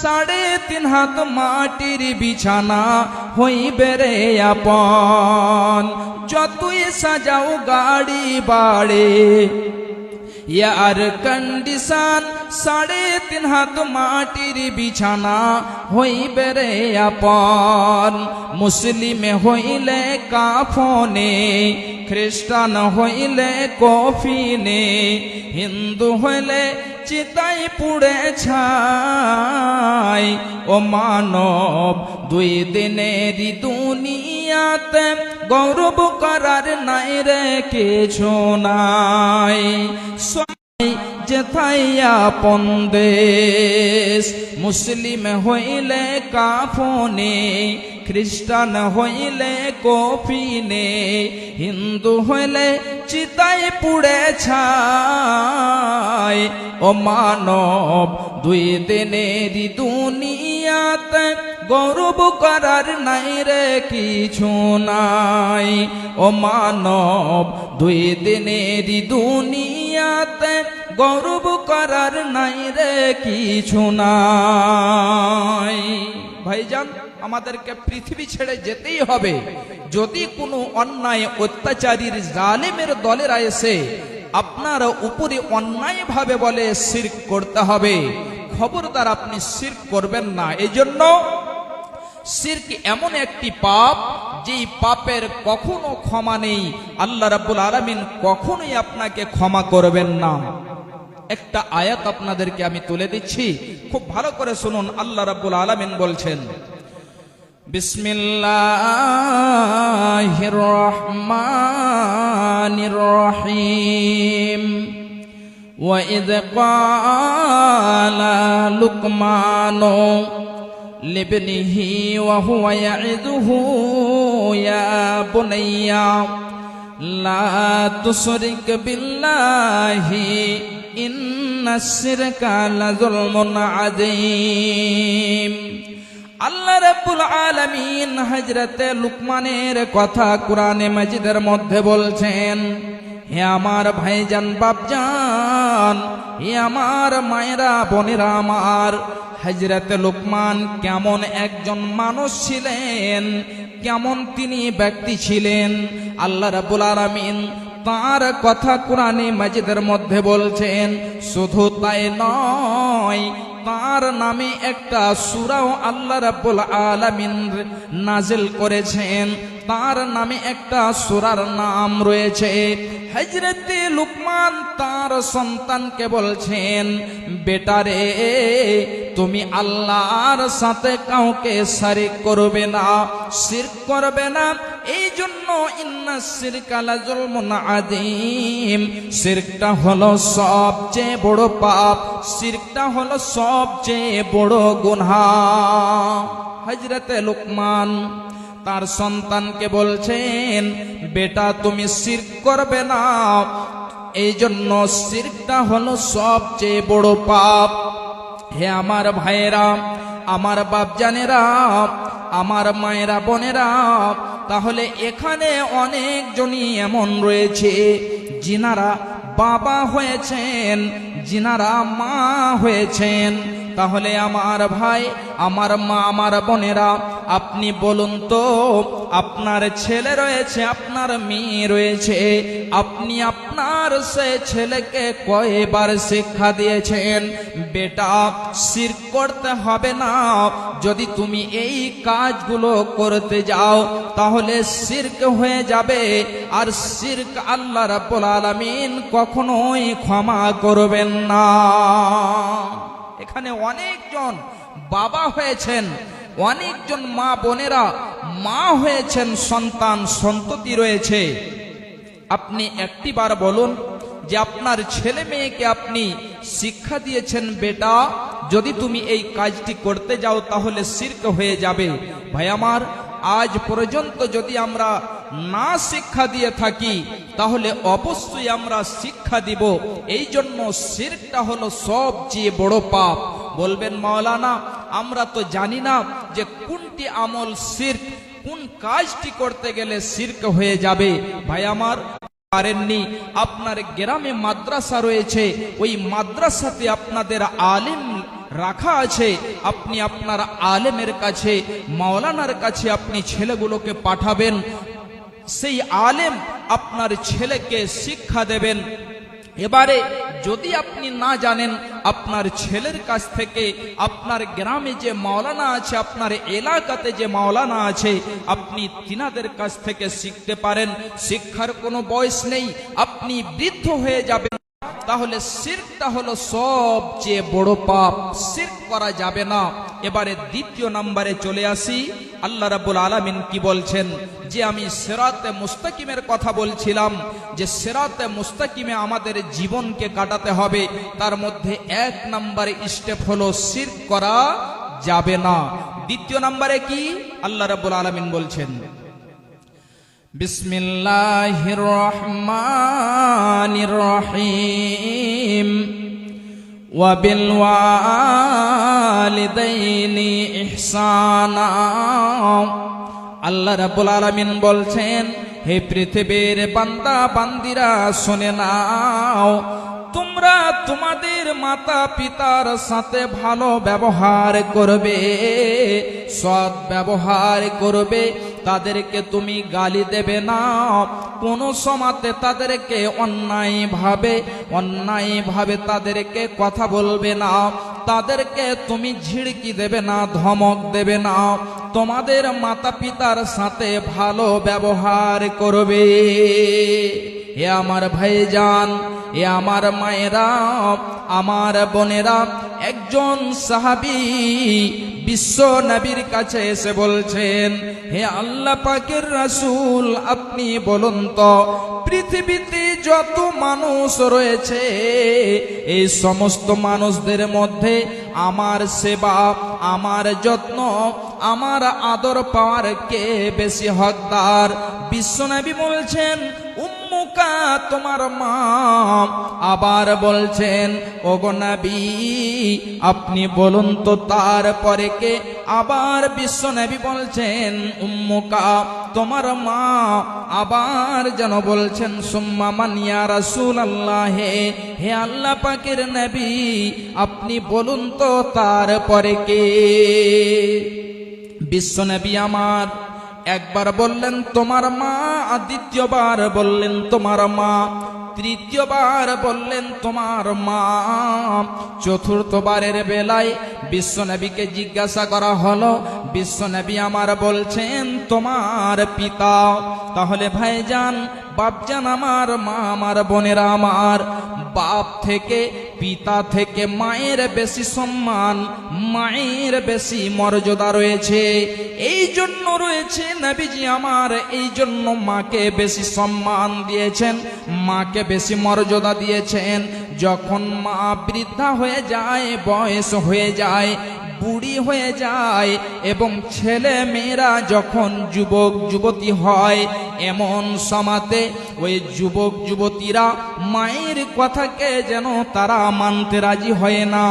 3.5 হাত মাটির বিছানা হইবে রে আপন। যতই সাজাও গাড়ি বাড়ে এয়ার কন্ডিশন, 3.5 হাত মাটির বিছানা হইবে রে আপন। মুসলিম হইলে কাফনে, খ্রিস্টান হইলে কফিনে, হিন্দু হইলে চিতাই পুড়ে ছাই। ও মানব, 2 দিনের দুনিয়াতে গৌরব করার নাই রে কিছু নাই। যেথাই আপন দেশ, মুসলিম হইলে কাফনে, খ্রিস্টান হইলে কফিনে, হিন্দু হইলে চিতাই পুড়ে ছাই। ও মানব, 2 দিনের দুনিয়াতে গৌরব করার নাই রে কিছু নাই। ও মানব, 2 দিনের দুনিয়াতে গৌরব করার নাই রে কিছু নাই। ভাইজান, আমাদেরকে পৃথিবী ছেড়ে যেতেই হবে। যদি কোনো অন্যায় অত্যাচারীর জালেমের দলেরা এসে আপনার উপরে অন্যায় ভাবে বলে শিরক করতে হবে, খবরদার আপনি শিরক করবেন না। এই জন্য শিরক এমন একটি পাপ, যেই পাপের কখনো ক্ষমা নেই। আল্লাহ রাব্বুল আলামিন কখনোই আপনাকে ক্ষমা করবেন না। একটা আয়াত আপনাদেরকে আমি তুলে দিচ্ছি, খুব ভালো করে শুনুন। আল্লাহ রাব্বুল আলামিন বলছেন, বিসমিল্লাহির রহমানির রহিম। وَإِذْ قَالَ لُقْمَانُ لِابْنِهِ وَهُوَ يَعِظُهُ يَا بُنَيَّ لَا تُشْرِكْ بِاللَّهِ إِنَّ الشِّرْكَ لَظُلْمٌ عَظِيمٌ। আল্লাহ রাব্বুল আলামিন হযরতে লুকমানের কথা কোরআনে মাজিদের মধ্যে বলছেন, হে আমার ভাইজান বাপজান, হে আমার মায়েরা বোনেরা আমার, হযরতে লুকমান কেমন একজন মানুষ ছিলেন, কেমন তিনি ব্যক্তি ছিলেন। আল্লাহ রাব্বুল আলামিন তার কথা কোরআনে মাজিদের মধ্যে বলছেন। শুধু তাই নয়, তার নামে একটা সূরাও আল্লাহ রাব্বুল আলামিন নাজিল করেছেন। তার নামে একটা সূরার নাম রয়েছে। হযরতে লুকমান তার সন্তানকে বলছেন, বেটারে, তুমি আল্লাহর সাথে কাউকে শরীক করবে না, শিরক করবে না। এই জন্য ইন্নাশ শিরকা লাযুলমুন আযীম, শিরকটা হলো সবচেয়ে বড় পাপ, শিরকটা হলো সবচেয়ে বড় গুনাহ। হযরতে লুকমান তার সন্তানকে বলছেন, বেটা তুমি শিরক করবে না, এই জন্য শিরকটা হলো সবচেয়ে বড় পাপ। হে আমার ভাইয়েরা, আমার বাপজানেরা, আমার মায়েরা বোনেরা, তাহলে এখানে অনেকজনই এমন রয়েছে যিনারা বাবা হয়েছেন, যিনারা মা হয়েছেন। তাহলে আমার ভাই, আমার মা, আমার বোনেরা, আপনি বলুন তো, আপনার ছেলে রয়েছে, আপনার মেয়ে রয়েছে, আপনি আপনার সে ছেলেকে কয়বার শিক্ষা দিয়েছেন, বেটা শিরক করতে হবে না, যদি তুমি এই কাজগুলো করতে যাও তাহলে শিরক হয়ে যাবে, আর শিরক আল্লাহ রাব্বুল আলামিন কখনোই ক্ষমা করবেন না। এখানে অনেকজন বাবা হয়েছেন, অনেকজন মা বোনেরা মা হয়েছেন, সন্তান সন্ততি রয়েছে। আপনি একটিবার বলুন যে আপনার ছেলে মেয়েকে আপনি শিক্ষা দিয়েছেন, বেটা যদি তুমি এই কাজটি করতে যাও তাহলে শিরক হয়ে যাবে। ভাই আমার, আজ পর্যন্ত যদি আমরা না শিক্ষা দিয়ে থাকি তাহলে অবশ্যই আমরা শিক্ষা দিব। এই জন্য শিরকটা হলো সবচেয়ে বড় পাপ। বলবেন মাওলানা, আমরা তো জানি না যে কোনটি আমল শিরক, কোন কাজটি করতে গেলে শিরক হয়ে যাবে। ভাই আমার, পারেননি, আপনার গ্রামে মাদ্রাসা রয়েছে, ওই মাদ্রাসাতে আপনাদের আলেম রাখা আছে, আপনি আপনার আলেমের কাছে, মাওলানার কাছে আপনি ছেলেগুলোকে পাঠাবেন। সেই আলেম আপনার ছেলেকে শিক্ষা দেবেন। এবারে যদি আপনি না জানেন, আপনার ছেলের কাছ থেকে আপনার গ্রামে যে মাওলানা আছে, আপনার এলাকাতে যে মাওলানা আছে, আপনি তিনাদের কাছ থেকে শিখতে পারেন। শিক্ষার কোনো বয়স নেই, আপনি বৃদ্ধ হয়ে যাবেন। তাহলে শিরকটা হলো সবচেয়ে বড় পাপ, শিরক করা যাবে না। এবারে দ্বিতীয় নম্বরে চলে আসি। আল্লাহ রাব্বুল আলামিন কি বলছেন, যে আমি সিরাতে মুস্তাকিমের কথা বলছিলাম, যে সিরাতে মুস্তাকিমে আমাদের জীবনকে কাটাতে হবে, তার মধ্যে এক নম্বরে স্টেপ হলো শিরক করা যাবে না। দ্বিতীয় নম্বরে কি আল্লাহ রাব্বুল আলামিন বলছেন, বিসমিল্লাহির রহমানির রহিম ওয়া বিল ওয়ালিদাইনি ইহসানা। আল্লাহ রাব্বুল আলামিন বলছেন, হে পৃথিবীর বান্দা বান্দিরা শুনে নাও, তোমরা তোমাদের মাতা পিতার সাথে ভালো ব্যবহার করবে, সৎ ব্যবহার করবে। তাদেরকে তুমি গালি দেবে না, কোনো সময়তে তাদেরকে অন্যায়ভাবে তাদেরকে কথা বলবে না, তাদেরকে তুমি ঝিড়কি দেবে না, ধমক দেবে না। তোমাদের মাতা পিতার সাথে ভালো ব্যবহার করবে। এ আমার ভাইজান, এ আমার মায়েরা, আমার বোনেরা, একজন সাহাবী বিশ্ব নবীর কাছে এসে বলছেন, হে আল্লাহ পাকের রাসূল, আপনি বলুন তো পৃথিবীতে যত মানুষ রয়েছে, এই সমস্ত মানুষদের মধ্যে আমার সেবা, আমার যত্ন, আমার আদর পাওয়ার কে বেশি হকদার? বিশ্বনবী বলছেন, উম্মুকা, তোমার মা। আবার বলছেন, ওগো নবী, আপনি বলুন তো তারপরে কে? আবার বিশ্বনবী বলছেন, উম্মুকা, তোমার মা। আবার যেন বলছেন, সুম্মা মান ইয়া রাসূলুল্লাহ, হে আল্লাহ পাকের নবী, আপনি বলুন তো তারপরে কে? বিশ্বনবী আমার একবার বললেন তোমার মা, দ্বিতীয়বার বললেন তোমার মা, তৃতীয়বার বললেন তোমার মা। চতুর্থবারের বেলায় বিশ্বনবীকে জিজ্ঞাসা করা হলো, বিশ্বনবী আমার বলছেন তোমার পিতা। তাহলে ভাইজান, বাপজান আমার, মা আমার, বোনেরা আমার, বাপ থেকে, পিতা থেকে মায়ের বেশি সম্মান, মায়ের বেশি মর্যাদা রয়েছে। এই জন্য রয়েছে নবীজি আমার, এই জন্য মাকে বেশি সম্মান দিয়েছেন, মাকে বেশি মর্যাদা দিয়েছেন। যখন মা বৃদ্ধা হয়ে যায়, বয়স হয়ে যায়, বুড়ি হয়ে যায়, এবং ছেলে মেয়েরা যখন যুবক যুবতী হয়, এমন সমাতে ওই যুবক যুবতীরা মায়ের কথাকে যেন তারা মানতে রাজি হয় না।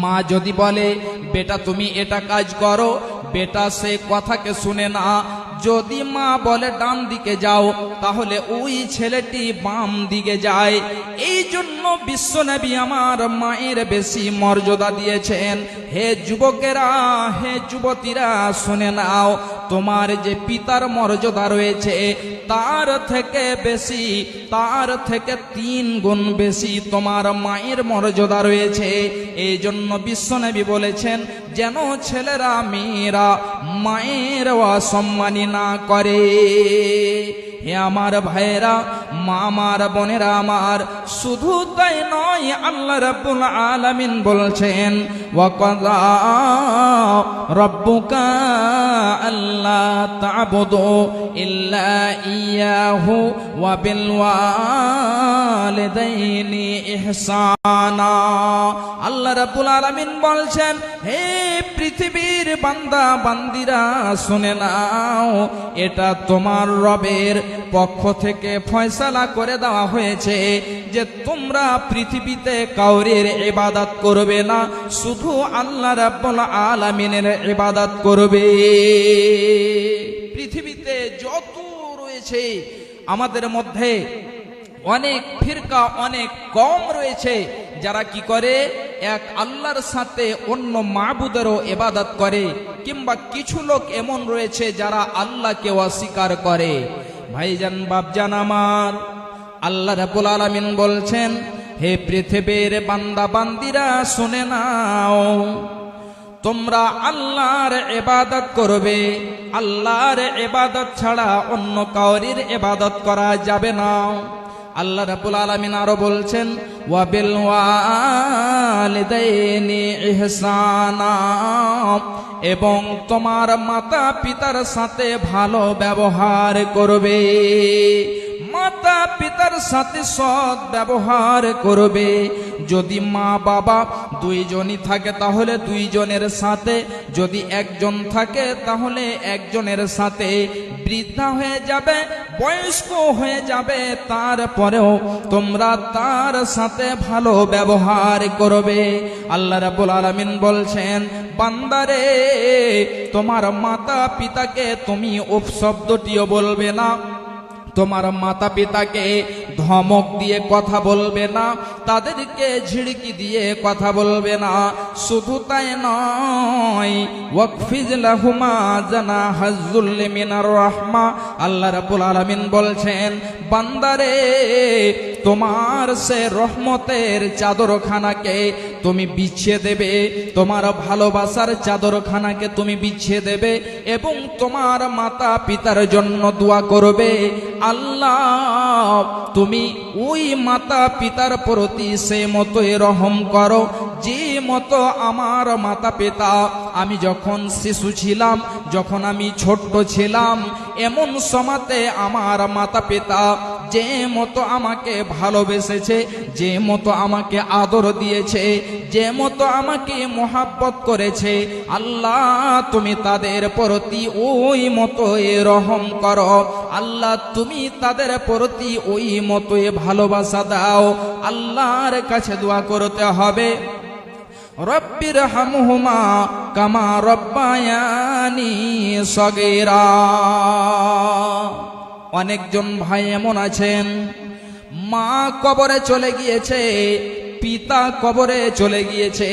মা যদি বলে বেটা তুমি এটা কাজ করো, বেটা সে কথাকে শুনে না। যদি মা বলে ডান দিকে যাও, তাহলে ওই ছেলেটি বাম দিকে যায়। এই জন্য বিশ্বনবী আমার মায়ের বেশি মর্যাদা দিয়েছেন। হে যুবকেরা, হে যুবতীরা, শুনে নাও, তোমার যে পিতার মর্যাদা রয়েছে, তার থেকে বেশি, তার থেকে 3 গুণ বেশি তোমার মায়ের মর্যাদা রয়েছে। এই জন্য বিশ্বনবী বলেছেন, যেন ছেলেরা মেয়েরা মায়ের অসম্মানী না করে। হে আমার ভাইয়েরা, মা আমার, বোনেরা আমার, শুধু তাই নয়, আল্লাহ রাব্বুল আলামিন বলছেন, ওয়া কাযা রাব্বুকা আল্লা তা'বুদু ইল্লা ইয়াহু ওয়া বিল ওয়ালিদাইনি ইহসানা। আল্লাহ রাব্বুল আলামিন বলছেন, হে পৃথিবীর বান্দা বান্দিরা, শুনে নাও, এটা তোমার রবের পক্ষ থেকে ফয়সালা করে দেওয়া হয়েছে যে তোমরা পৃথিবীতে কাউরের ইবাদত করবে না, শুধু আল্লাহ রাব্বুল আলামিনের ইবাদত করবে। পৃথিবীতে যত রয়েছে আমাদের মধ্যে অনেক ফিরকা, অনেক কম রয়েছে যারা কি করে, এক আল্লাহর সাথে অন্য মাবুদেরও ইবাদত করে, কিংবা কিছু লোক এমন রয়েছে যারা আল্লাহকে অস্বীকার করে। ভাইজান বাপজান আমার, আল্লাহ রাব্বুল আলামিন বলছেন, হে পৃথিবীর বান্দা বান্দিরা শুনে নাও, তোমরা আল্লাহর ইবাদত করবে। আল্লাহর ইবাদত ছাড়া অন্য কাউরির ইবাদত করা যাবে না। আল্লাহ রাব্বুল আলামিন আরো বলছেন, ওয়া বিল ওয়ালিদাইনি ইহসানা, এবং তোমার মাতা পিতার সাথে ভালো ব্যবহার করবে। মাতা পিতার সাথে সৎ ব্যবহার করবে। যদি মা বাবা দুইজনই থাকে তাহলে দুইজনের সাথে, যদি একজন থাকে তাহলে একজনের সাথে। বৃদ্ধা হয়ে যাবে, বয়স্ক হয়ে যাবে, তারপরেও তোমরা তার সাথে ভালো ব্যবহার করবে। আল্লাহ রাব্বুল আলামিন বলছেন, বান্দারে, তোমার মাতা পিতাকে তুমি উফ শব্দটিও বলবে না, তোমার মাতা পিতাকে ধমক দিয়ে কথা বলবে না, তাদেরকে ঝিড়কি দিয়ে কথা বলবে না। শুধু তাই নয়, ওয়াকফিজ লাহুমা জানাহাজ যুল্লি মিনার রাহমা, আল্লাহ রাব্বুল আলামিন বলছেন, বান্দারে, তোমার সে রহমতের চাদরখানাকে তুমি বিছিয়ে দেবে, তোমার ভালোবাসার চাদরখানাকে তুমি বিছিয়ে দেবে, এবং তোমার মাতা পিতার জন্য দোয়া করবে। আল্লাহ, তুমি ওই মাতা পিতার প্রতি সে মতোই রহম করো যে মতো আমার মাতা পিতা, আমি যখন শিশু ছিলাম, যখন আমি ছোট্ট ছিলাম, এমন সময়তে আমার মাতা পিতা যে মতো আমাকে ভালোবেসেছে, যে মতো আমাকে আদর দিয়েছে, যে মতো আমাকে মোহাব্বত করেছে, আল্লাহ তুমি তাদের প্রতি ওই মতোই রহম করো। আল্লাহ তুমি তাদের প্রতি ওই মতোই ভালোবাসা দাও। আল্লাহর কাছে দোয়া করতে হবে, রব্বির হামহুমা কামা রব্বায়ানি সগীরা। অনেকজন ভাই এমন আছেন, মা কবরে চলে গিয়েছে, পিতা কবরে চলে গিয়েছে,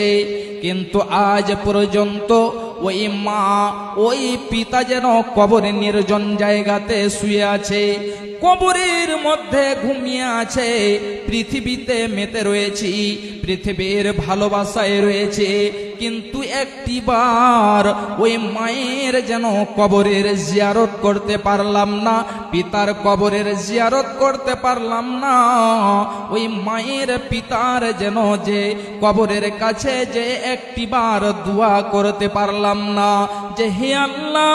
কিন্তু আজ পর্যন্ত ওই মা ওই পিতা যেন কবরে নির্জন জায়গাতে শুয়ে আছে, কবরের মধ্যে ঘুমিয়ে আছে। পৃথিবীতে মেতে রয়েছি, পৃথিবীর ভালোবাসায় রয়েছে, কিন্তু একটিবার ওই মায়ের যেন কবরের জিয়ারত করতে পারলাম না, পিতার কবরের জিয়ারত করতে পারলাম না। ওই মায়ের পিতার যেন যে কবরের কাছে যে একটিবার দোয়া করতে পারলাম না, যে হে আল্লাহ,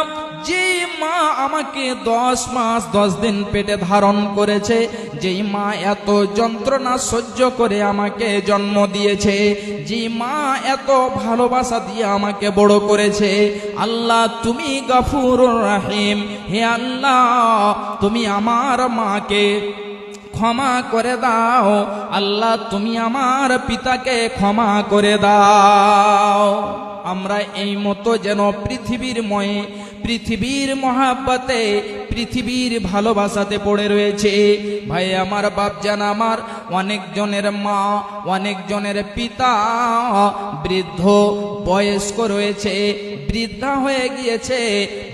যে মা আমাকে 10 মাস 10 দিন পেটে ধারণ করেছে, যেই মা এত যন্ত্রণা সহ্য করে আমাকে জন্ম দিয়েছে, যে মা এত ভালোবাসা দিয়ে আমাকে বড় করেছে, আল্লাহ তুমি গফুরুর রহিম, হে আল্লাহ তুমি আমার মাকে ক্ষমা করে দাও। আল্লাহ তুমি আমার পিতাকে ক্ষমা করে দাও। আমরা এই মতো যেন পৃথিবীর মহাব্বতে, পৃথিবীর ভালোবাসাতে পড়ে রয়েছে। ভাই আমার, বাপজান আমার, অনেকজনের মা, অনেকজনের পিতা বৃদ্ধ বয়স্ক রয়েছে, বৃদ্ধা হয়ে গিয়েছে।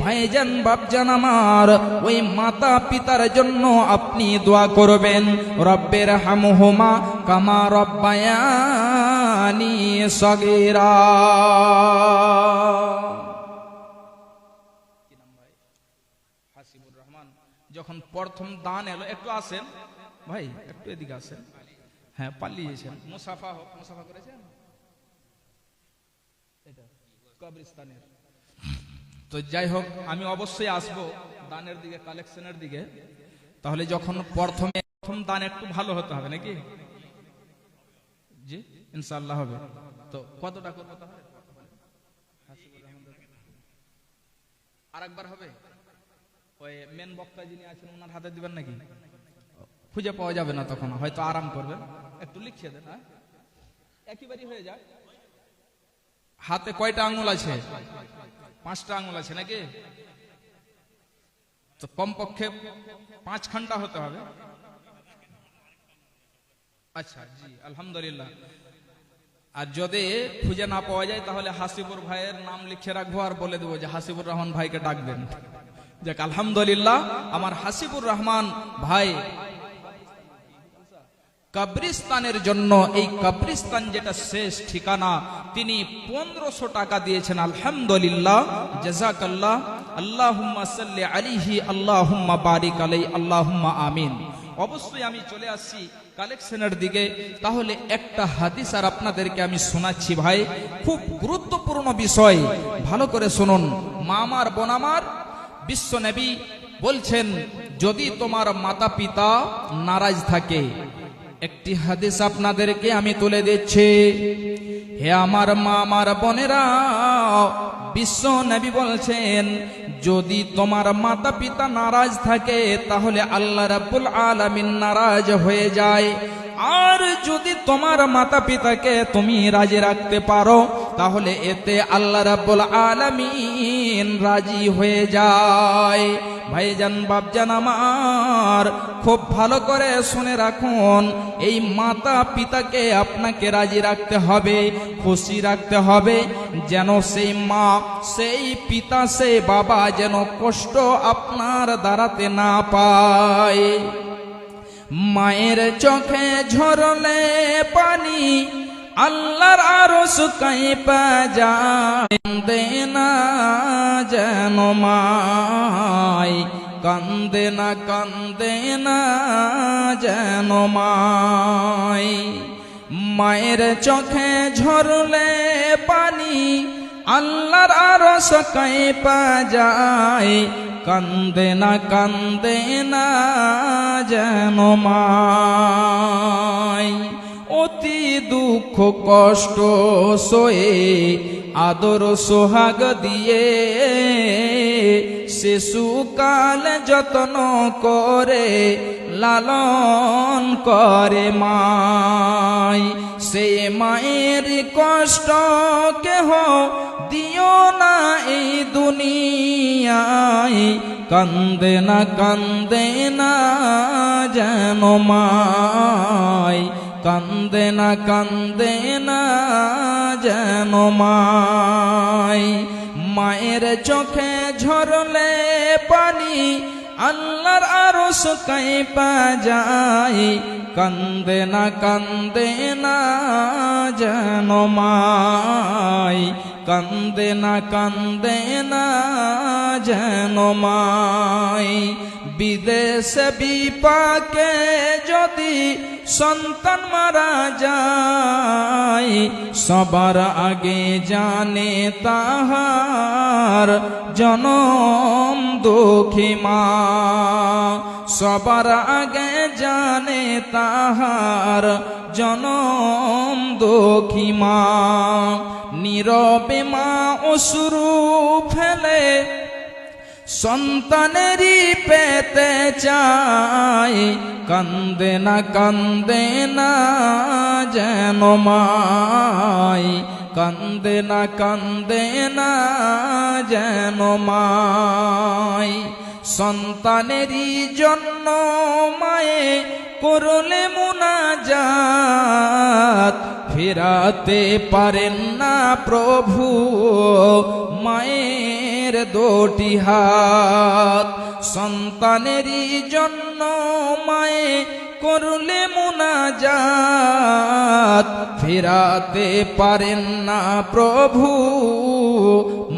ভাইজান বাপজান আমার, ওই মাতা পিতার জন্য আপনি দোয়া করবেন, রব্বের হামহুমা কামা রব্বায়ানি সগীরা। যখন প্রথম দান এলো, একটু আসেন ভাই, একটু এদিকে আসেন। হ্যাঁ, পালিয়েছেন। মুসাফা করেছেন এটা কবরস্থানের। তো যাই হোক, আমি অবশ্যই আসবো দানের দিকে, কালেকশনের দিকে। তাহলে যখন প্রথম দান একটু ভালো হতে হবে নাকি? জি ইনশাআল্লাহ হবে। তো কতটা করবো তাহলে? আরেকবার হবে? ওই মেন বক্তা যিনি আছেন ওনার হাতে দিবেন নাকি? খুঁজে পাওয়া যাবে না, তখন হয়তো আরাম করবেন। একটু লিখে দেন। হ্যাঁ, একইবারই হয়ে যায়। হাতে কয়টা আঙ্গুল আছে? 5টা আঙ্গুল আছে নাকি? তো কমপক্ষে 5 ঘন্টা হতে হবে। আচ্ছা, জি আলহামদুলিল্লাহ। আর যদি খুঁজে না পাওয়া যায় তাহলে হাসিবুর ভাইয়ের নাম লিখে রাখবো আর বলে দেবো যে হাসিবুর রহমান ভাইকে ডাকবেন। যাক, আলহামদুলিল্লাহ, আমার হাসিবুর রহমান ভাই কবরিস্তানের জন্য, এই কবরিস্তান যেটা শেষ ঠিকানা, তিনি 1500 টাকা দিয়েছেন। আলহামদুলিল্লাহ, জাযাকাল্লাহ, আল্লাহুম্মা সাল্লি আলাইহি, আল্লাহুম্মা বারিক আলাইহি, আল্লাহুম্মা আমিন। অবশ্যই আমি চলে আসছি কালেকশনের দিকে। তাহলে একটা হাদিস আর আপনাদেরকে আমি শোনাচ্ছি ভাই, খুব গুরুত্বপূর্ণ বিষয়, ভালো করে শুনুন। মা আমার, বোন আমার, বিশ্ব নবী বলছেন, যদি তোমার মাতা পিতা নারাজ থাকে, একটি হাদিস আপনাদেরকে আমি তুলে দিচ্ছি। হে আমার মা, আমার বোনেরা, বিশ্ব নবী বলছেন, যদি তোমার মাতা পিতা নারাজ থাকে তাহলে আল্লাহ রাব্বুল আলামিন নারাজ হয়ে যায়। আর যদি তোমার মাতা পিতাকে তুমি রাজি রাখতে পারো তাহলে এতে আল্লাহ রাব্বুল আলামিন রাজি হয়ে যায়। ভাইজান, বাপজান আমার, খুব ভালো করে শুনে রাখুন, এই মাতা পিতাকে আপনাকে রাজি রাখতে হবে, খুশি রাখতে হবে, যেন সেই মা, সেই পিতা, সেই বাবা যেন কষ্ট আপনার দাঁড়াতে না পায়। মায়ের চোখে ঝরলে পানি আল্লাহর আরশ কাঁপা যায়। কান্দে না যেন মায়, কান্দে না, কান্দে না যেন মায়। মায়ের চোখে ঝরলে পানি আল্লাহর আরশ কাঁপা যায়। কান্দে না, কান্দে না যেন মায়। অতি দুঃখ কষ্ট সয়ে আদর সোহাগ দিয়ে শিশুকাল যত্ন করে লালন করে মায়। সে মায়ের কষ্ট কেহ দিও না এই দুনিয়ায়। কান্দে না, কান্দে না যেন মায়। কান্দে না, কান্দে না যেন মায়। মায়ের চোখে ঝরলে পানি আল্লাহর আরশ কাঁপা যায়। কান্দে না, কান্দে না যেন মায়। কান্দে না, কান্দে না যেন মায়। বিদেশে বিপাকে যদি সন্তান মারা যায়, সবার আগে জানে তাহার জনম দুঃখী মা। সবার আগে জানে তাহার জনম দুঃখী মা। নীরবে মা অশ্রু ফেলে সন্তানেরই পেতে চায়। কান্দে না, কান্দে না যেন মায়। কান্দে না, কান্দে না যেন মায়। সন্তানেরই জন্য মায়ে করলে মুনাজাত, ফেরাতে পারেন না প্রভু মায়ের দুটি হাত। সন্তানেরই জন্য মায়ে করলে মুনাজাত, ফেরাতে পারেন না প্রভু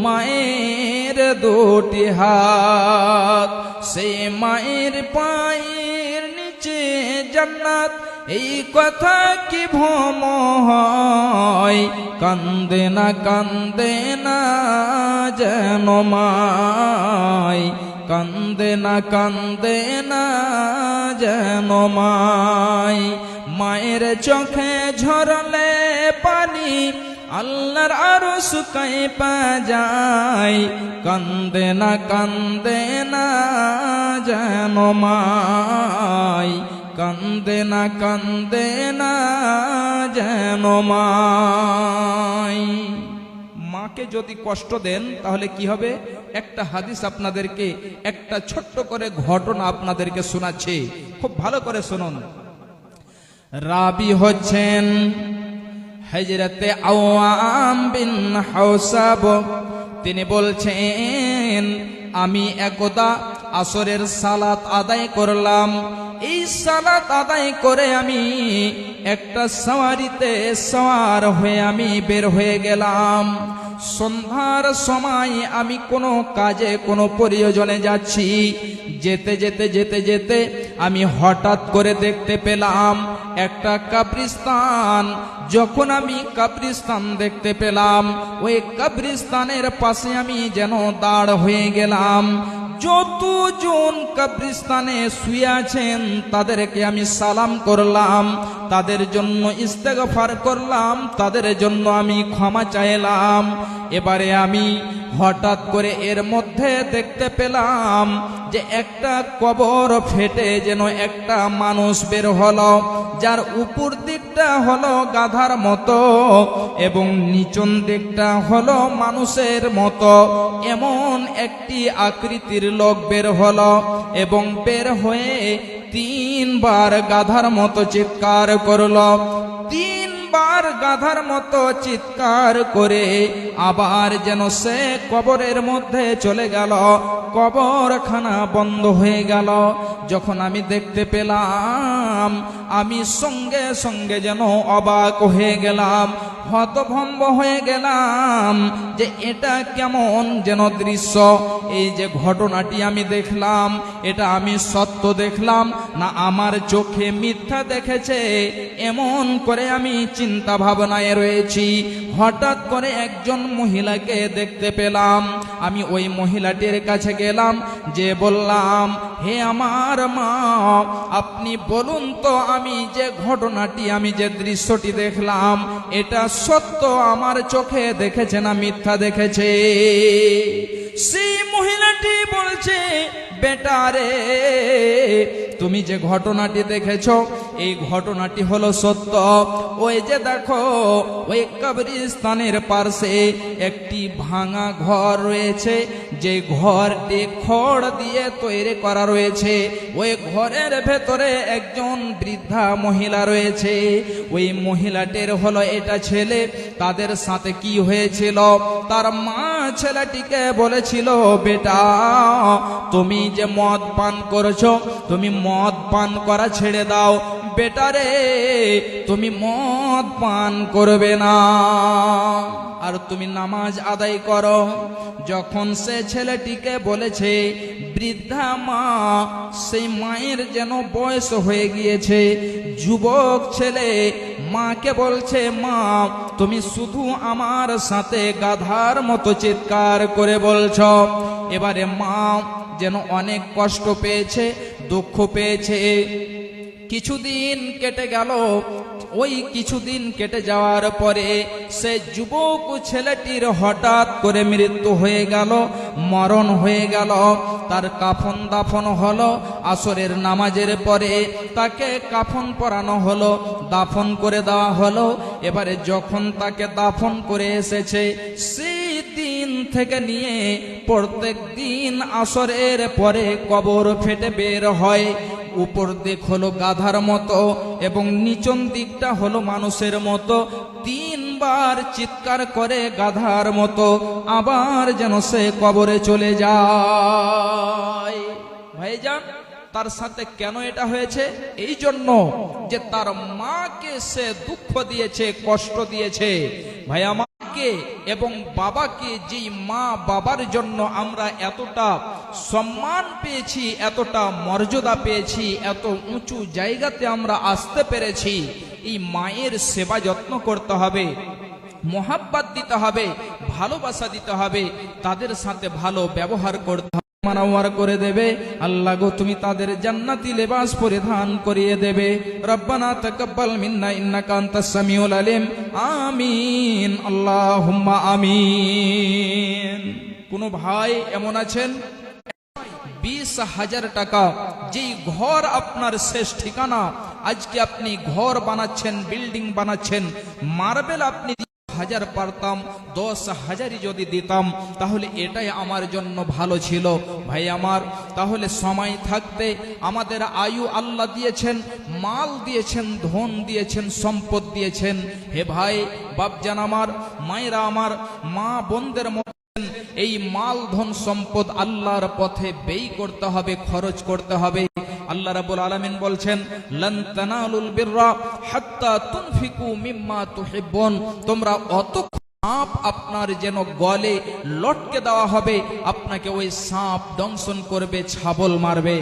মায়ের দুটি হাত। সে মায়ের পায়ের নিচে জান্নাত, এই কথা কি ভ্রম হয়। কান্দে না, কান্দে না যেন মায়। কান্দে না, কান্দে না যেন মায়। মায়ের চোখে ঝরলে পানি আল্লাহর আরশ কাঁপা যায়। কান্দে না, কান্দে না যেন মায়। কান্দে না, কান্দে না যেন মায়। মাকে যদি কষ্ট দেন তাহলে কি হবে? একটা হাদিস আপনাদেরকে, একটা ছোট্ট করে ঘটনা আপনাদেরকে শোনাচ্ছি, খুব ভালো করে শুনুন। রাবি হচ্ছেন হযরতে আওয়াম বিন হাওসাব তিনি বলছেন, আমি একদা আসরের সালাত আদায় করলাম। এই সালাত আদায় করে আমি একটা সওয়ারিতে সওয়ার হয়ে আমি বের হয়ে গেলাম। সন্ধ্যার সময় আমি কোনো কাজে কোনো প্রয়োজনে যাচ্ছি। যেতে যেতে যেতে যেতে আমি হঠাৎ করে দেখতে পেলাম একটা কবরস্থান। যখন আমি কবরস্থান দেখতে পেলাম, ওই কবরস্থানের পাশে আমি যেন দাঁড় হয়ে গেলাম। যতজন কবরস্থানে শুয়ে আছেন তাদেরকে আমি সালাম করলাম, তাদের জন্য ইস্তেগফার করলাম, তাদের জন্য আমি ক্ষমা চাইলাম। এবারে আমি হঠাৎ করে এর মধ্যে দেখতে পেলাম যে একটা কবর ফেটে যেন একটা মানুষ বের হলো, যার উপর দিকটা হলো গাধার মতো এবং নিচন দিকটা হলো মানুষের মতো। এমন একটি আকৃতির লোক বের হলো এবং বের হয়ে 3 বার গাধার মতো চিৎকার করলো। 3 বার গাধার মতো চিৎকার করে আবার যেন সে কবরের মধ্যে চলে গেল। কবরখানা বন্ধ হয়ে গেল। যখন আমি দেখতে পেলাম, আমি সঙ্গে সঙ্গে যেন অবাক হয়ে গেলাম, হতভম্ব হয়ে গেলাম যে এটা কেমন যেন দৃশ্য। এই যে ঘটনাটি আমি দেখলাম, এটা আমি সত্য দেখলাম না আমার চোখে মিথ্যা দেখেছে, এমন করে আমি চিন্তা ভাবনায় রয়েছি। হঠাৎ করে একজন মহিলাকে দেখতে পেলাম। আমি ওই মহিলাটির কাছে গেলাম, যে বললাম, হে আমার মা, আপনি বলুন তো আমি যে ঘটনাটি, আমি যে দৃশ্যটি দেখলাম, এটা সত্য আমার চোখে দেখেছে না মিথ্যা দেখেছে? সেই মহিলাটি বলছে, বেটা রে, তুমি যে ঘটনাটি দেখেছো এই ঘটনাটি হলো সত্য। ওই যে দেখো, ওই কবরস্থানের পাশে একটি ভাঙা ঘর রয়েছে, যে ঘরটি খড় দিয়ে তৈরি করা রয়েছে। ওই ঘরের ভেতরে একজন বৃদ্ধা মহিলা রয়েছে। ওই মহিলাটির হলো এটা ছেলে। তাদের সাথে কি হয়েছিল, তার মা ছেলেটিকে বলেছিল, বেটা তুমি যে মদ পান করেছো, তুমি মদ পান করা ছেড়ে দাও। বেটারে, তুমি মদ পান করবে না, আর তুমি নামাজ আদায় করো। যখন সে ছেলেটিকে বলেছে, বৃদ্ধা মা, সেই মায়ের যেন বয়স হয়ে গিয়েছে, যুবক ছেলে মাকে বলছে, মা তুমি শুধু আমার সাথে গাধার মতো চিৎকার করে বলছ। এবারে মা যেন অনেক কষ্ট পেয়েছে, দুঃখ পেয়েছে। কিছুদিন কেটে গেল। ওই কিছুদিন কেটে যাওয়ার পরে সে যুবক ছেলেটির হঠাৎ করে মৃত্যু হয়ে গেল, মরণ হয়ে গেল। তার কাফন দাফন হলো। আসরের নামাজের পরে তাকে কাফন পরানো হলো, দাফন করে দেওয়া হলো। এবারে যখন তাকে দাফন করে এসেছে, সেই দিন থেকে নিয়ে প্রত্যেক দিন আসরের পরে কবর ফেটে বের হয়। উপর দিক হলো গাধার মতো এবং নিচন দিকটা হলো মানুষের মতো। 3 বার চিৎকার করে গাধার মতো আবার যেন সে কবরে চলে যায়। ভাইজান, তার সাথে কেন এটা হয়েছে? এই জন্য যে তার মাকে সে দুঃখ দিয়েছে, কষ্ট দিয়েছে। ভাই, আমাকে এবং বাবাকে, যেই মা বাবার জন্য আমরা এতটা সম্মান পেয়েছি, এতটা মর্যাদা পেয়েছি, এত উঁচু জায়গাতে আমরা আসতে পেরেছি, এই মায়ের সেবা যত্ন করতে হবে, মোহাব্বত দিতে হবে, ভালোবাসা দিতে হবে, তাদের সাথে ভালো ব্যবহার করতে হবে, মানাওয়ার করে দেবে। আল্লাহ গো, তুমি তাদের জান্নাতি লেবাস পরিধান করিয়ে দেবে। রব্বানা তাকাব্বাল মিন্না ইন্নাকা আনতাস সামিউল আলিম। আমিন, আল্লাহুম্মা আমিন। কোন ভাই এমন আছেন 20,000 টাকা, যেই ঘর আপনার শেষ ঠিকানা, আজকে আপনি ঘর বানাচ্ছেন, বিল্ডিং বানাচ্ছেন, মার্বেল আপনি 10,000 পারতাম, 10,000ই যদি দিতাম তাহলে এটাই আমার জন্য ভালো ছিল। ভাই আমার, তাহলে সময় থাকতে আমাদের আয়ু আল্লাহ দিয়েছেন, মাল দিয়েছেন, ধন দিয়েছেন, সম্পদ দিয়েছেন। হে ভাই বাপজান আমার, মায়েরা আমার, মা বোনদের এই মাল ধন সম্পদ আল্লাহর পথে ব্যয় করতে হবে, খরচ করতে হবে। আল্লাহ রাব্বুল আলামিন বলছেন, লান তানালুল বিররা হাত্তা তুনফিকু মিম্মা তুহিব্বুন। তোমরা অত সাপ আপনার যেন গলে লটকে দেওয়া হবে, আপনাকে ওই সাপ দংশন করবে, ছাবল মারবে।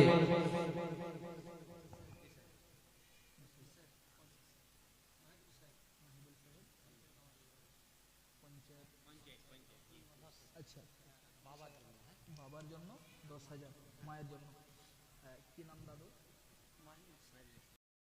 বাবার জন্য 10,000, মায়ের জন্য কি নাম দাদু?